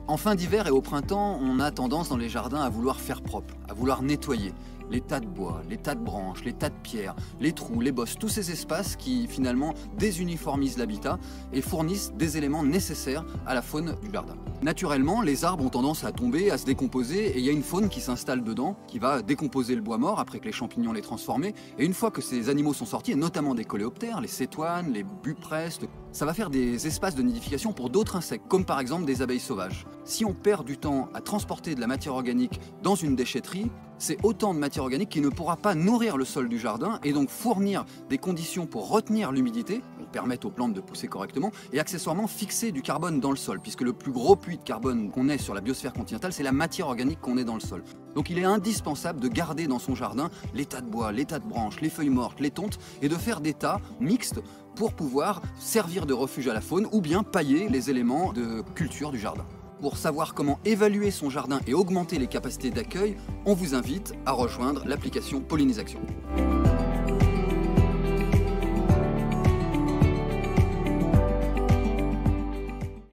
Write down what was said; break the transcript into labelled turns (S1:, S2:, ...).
S1: En fin d'hiver et au printemps, on a tendance dans les jardins à vouloir faire propre, à vouloir nettoyer. Les tas de bois, les tas de branches, les tas de pierres, les trous, les bosses, tous ces espaces qui finalement désuniformisent l'habitat et fournissent des éléments nécessaires à la faune du jardin. Naturellement, les arbres ont tendance à tomber, à se décomposer et il y a une faune qui s'installe dedans, qui va décomposer le bois mort après que les champignons l'aient transformé. Et une fois que ces animaux sont sortis, et notamment des coléoptères, les cétoines, les buprestes, ça va faire des espaces de nidification pour d'autres insectes, comme par exemple des abeilles sauvages. Si on perd du temps à transporter de la matière organique dans une déchetterie, c'est autant de matière organique qui ne pourra pas nourrir le sol du jardin et donc fournir des conditions pour retenir l'humidité, permettre aux plantes de pousser correctement et accessoirement fixer du carbone dans le sol, puisque le plus gros puits de carbone qu'on ait sur la biosphère continentale, c'est la matière organique qu'on ait dans le sol. Donc il est indispensable de garder dans son jardin les tas de bois, les tas de branches, les feuilles mortes, les tontes et de faire des tas mixtes pour pouvoir servir de refuge à la faune ou bien pailler les éléments de culture du jardin. Pour savoir comment évaluer son jardin et augmenter les capacités d'accueil, on vous invite à rejoindre l'application Pollinisation.